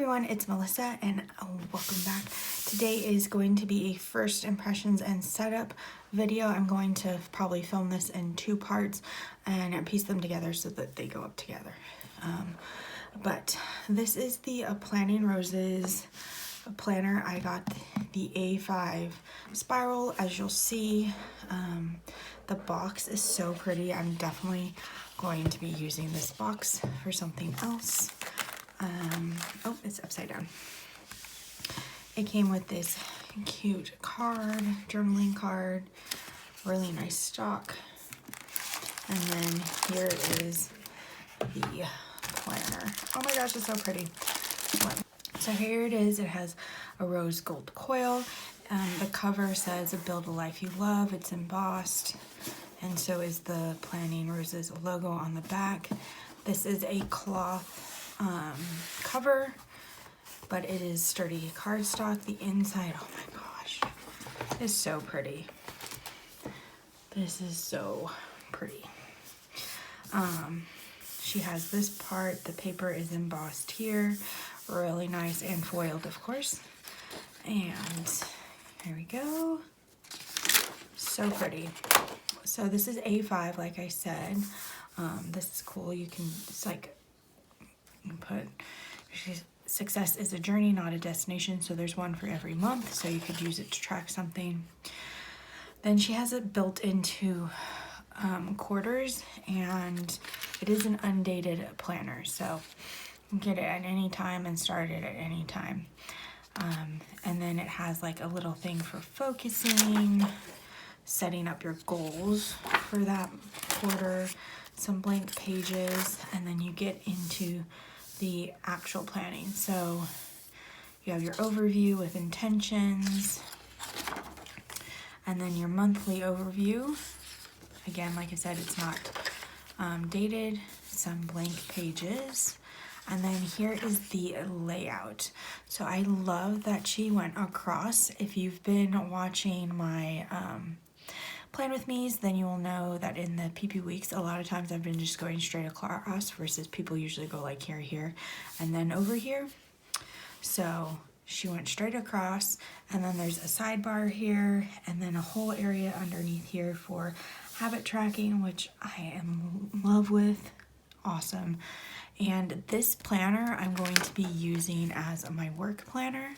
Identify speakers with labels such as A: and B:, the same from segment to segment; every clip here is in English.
A: everyone, it's Melissa and welcome back. Today is going to be a first impressions and setup video. I'm going to probably film this in two parts and piece them together so that they go up together. But this is the Planning Roses planner. I got the A5 spiral. As you'll see, the box is so pretty. I'm definitely going to be using this box for something else. Oh, it's upside down. It came with this cute card, journaling card, really nice stock. And then here is the planner. Oh my gosh, it's so pretty. So here it is. It has a rose gold coil. The cover says "Build a Life You Love." It's embossed, and so is the Planning Roses logo on the back. This is a cloth cover, but it is sturdy cardstock. The inside, oh my gosh, is so pretty. This is so pretty. She has this part. The paper is embossed here, really nice, and foiled, of course. And here we go. So pretty. So this is A5, like I said. This is cool. You can, it's like, you can put, success is a journey, not a destination. So there's one for every month. So you could use it to track something. Then she has it built into quarters, and it is an undated planner. So you can get it at any time and start it at any time. And then it has like a little thing for focusing, setting up your goals for that quarter, some blank pages, and then you get into the actual planning. So you have your overview with intentions, and then your monthly overview. Again, like I said, it's not dated, some blank pages. And then here is the layout. So I love that she went across. If you've been watching my plan with me's, then you will know that in the PP weeks, a lot of times I've been just going straight across versus people usually go like here, and then over here. So she went straight across, and then there's a sidebar here, and then a whole area underneath here for habit tracking, which I am in love with. Awesome. And this planner I'm going to be using as my work planner.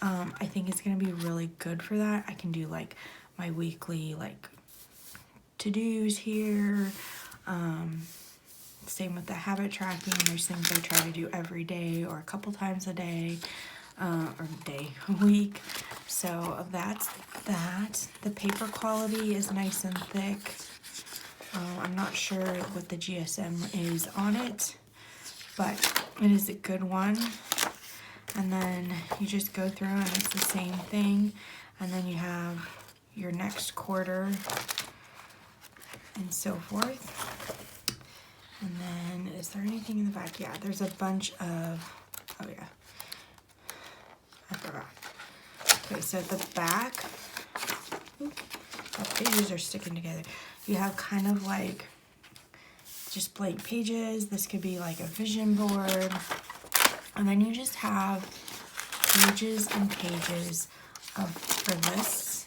A: I think it's going to be really good for that. I can do like my weekly like to-dos here. Same with the habit tracking. There's things I try to do every day or a couple times a day, or a week. So that's that. The paper quality is nice and thick. I'm not sure what the GSM is on it, but it is a good one. And then you just go through and it's the same thing. And then you have your next quarter and so forth. And then is there anything in the back? Yeah, there's a bunch of, oh yeah, I forgot. Okay, so at the back, the pages are sticking together. You have kind of like just blank pages. This could be like a vision board. And then you just have pages and pages for lists,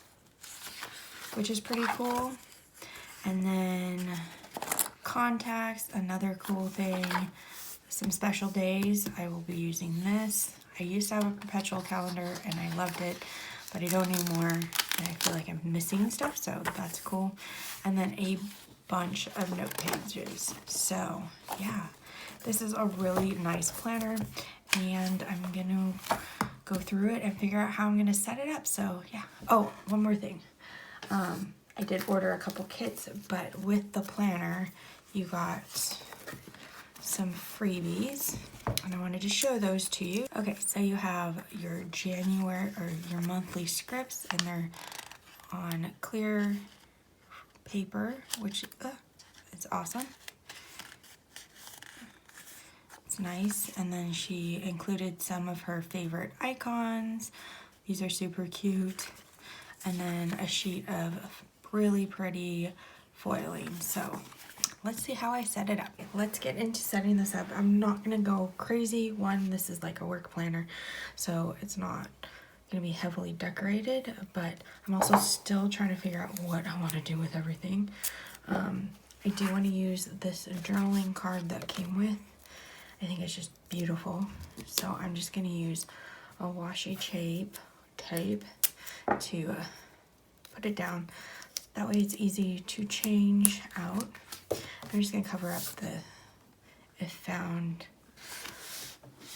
A: which is pretty cool. And then contacts, another cool thing. Some special days, I will be using this. I used to have a perpetual calendar and I loved it, but I don't anymore. And I feel like I'm missing stuff, so that's cool. And then a bunch of note pages. So yeah, this is a really nice planner, and I'm gonna go through it and figure out how I'm gonna set it up. So yeah. Oh, one more thing. I did order a couple kits, but with the planner, you got some freebies, and I wanted to show those to you. Okay, so you have your January or your monthly scripts, and they're on clear paper, which it's awesome. It's nice. And then she included some of her favorite icons. These are super cute. And then a sheet of really pretty foiling. So let's see how I set it up. Let's get into setting this up. I'm not gonna go crazy. One, this is like a work planner, so it's not gonna be heavily decorated, but I'm also still trying to figure out what I want to do with everything. I do want to use this journaling card that came with. I think it's just beautiful, so I'm just gonna use a washi tape to put it down. That way it's easy to change out. I'm just gonna cover up if found.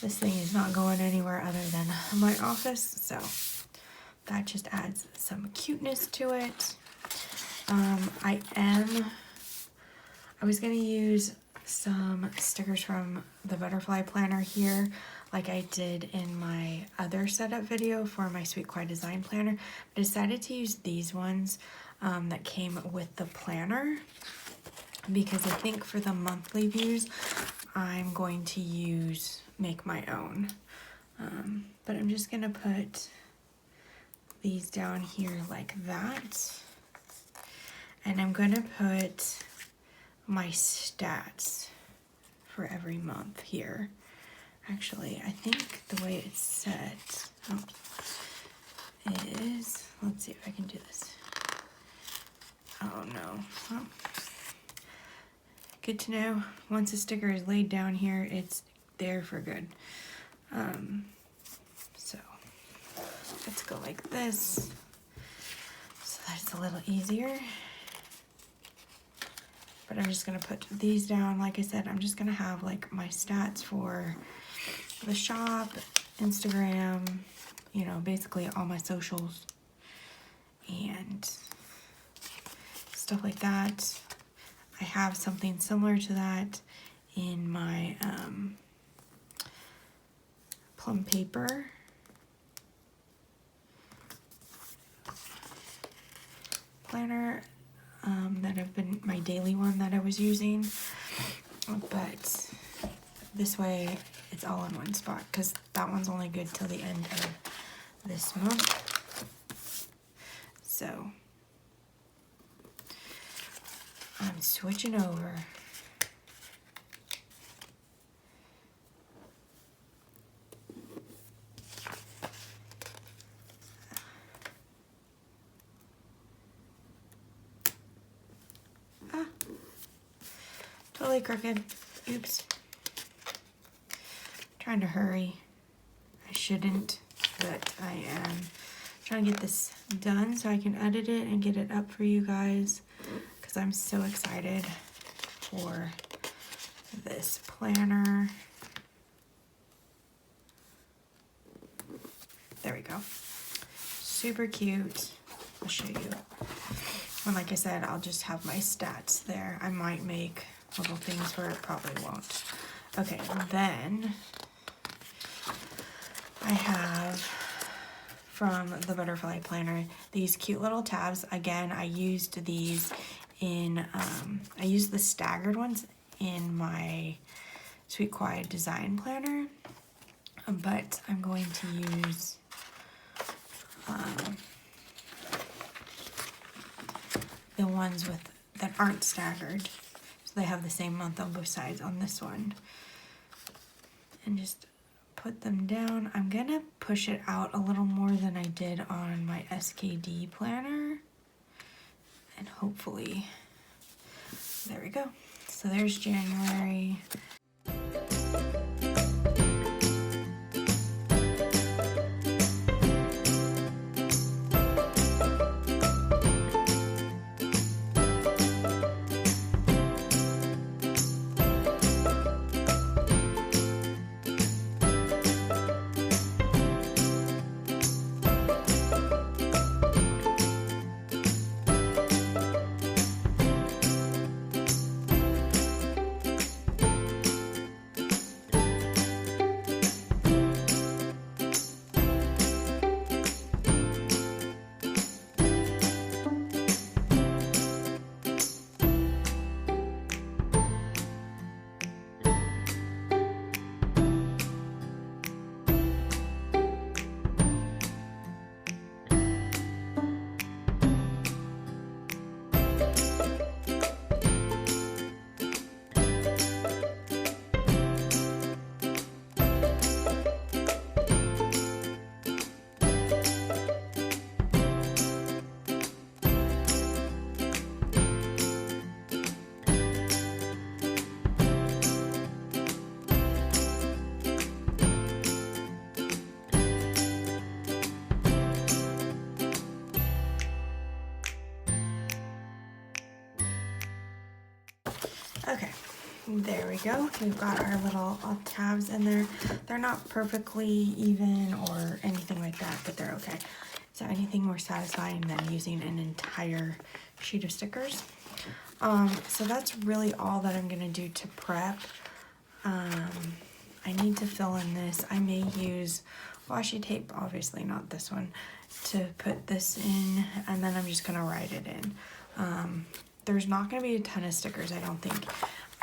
A: This thing is not going anywhere other than my office, so that just adds some cuteness to it. I was gonna use some stickers from the butterfly planner here, like I did in my other setup video for my Sweet Quiet Design planner. I decided to use these ones that came with the planner, because I think for the monthly views I'm going to make my own. But I'm just gonna put these down here like that, and I'm gonna put my stats for every month here. Actually, I think the way it's set is, let's see if I can do this. Oh no. Well, good to know. Once a sticker is laid down here, it's there for good. So let's go like this, so that's a little easier. But I'm just gonna put these down. Like I said, I'm just gonna have like my stats for the shop, Instagram, you know, basically all my socials and stuff like that. I have something similar to that in my plum paper. Planner that have been my daily one that I was using, but this way it's all in one spot, because that one's only good till the end of this month. So I'm switching over. Totally crooked. Oops. Trying to hurry. I shouldn't, but I am trying to get this done so I can edit it and get it up for you guys, because I'm so excited for this planner. There we go. Super cute. I'll show you. And like I said, I'll just have my stats there. I might make little things where it probably won't. Okay, then I have from the butterfly planner these cute little tabs. Again, I used these in I used the staggered ones in my Sweet Quiet Design planner, but I'm going to use the ones that aren't staggered, so they have the same month on both sides on this one, and just put them down. I'm gonna push it out a little more than I did on my SKD planner, and hopefully, there we go. So there's January. There we go. We've got our little tabs in there. They're not perfectly even or anything like that, but they're okay. So anything more satisfying than using an entire sheet of stickers. So that's really all that I'm gonna do to prep. I need to fill in this. I may use washi tape, obviously not this one, to put this in, and then I'm just gonna write it in. There's not gonna be a ton of stickers, I don't think.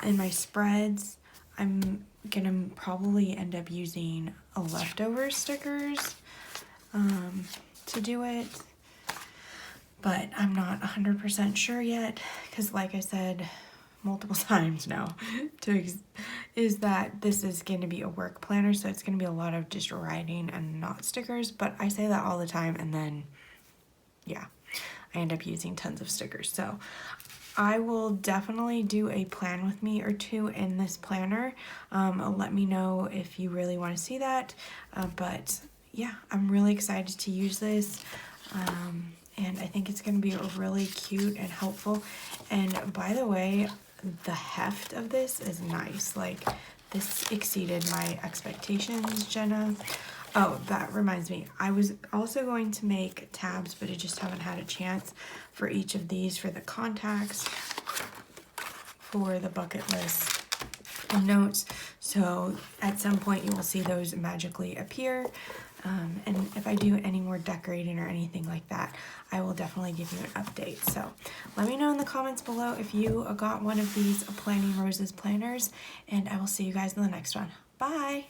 A: In my spreads, I'm gonna probably end up using a leftover stickers to do it, but I'm not 100% sure yet, because like I said multiple times now, is that this is going to be a work planner, so it's going to be a lot of just writing and not stickers. But I say that all the time, and then yeah, I end up using tons of stickers. So I will definitely do a plan with me or two in this planner. Let me know if you really want to see that, but yeah, I'm really excited to use this. And I think it's going to be really cute and helpful. And by the way, the heft of this is nice. Like, this exceeded my expectations, Jenna. Oh, that reminds me. I was also going to make tabs, but I just haven't had a chance for each of these, for the contacts, for the bucket list and notes. So at some point you will see those magically appear. And if I do any more decorating or anything like that, I will definitely give you an update. So let me know in the comments below if you got one of these Planning Roses planners, and I will see you guys in the next one. Bye!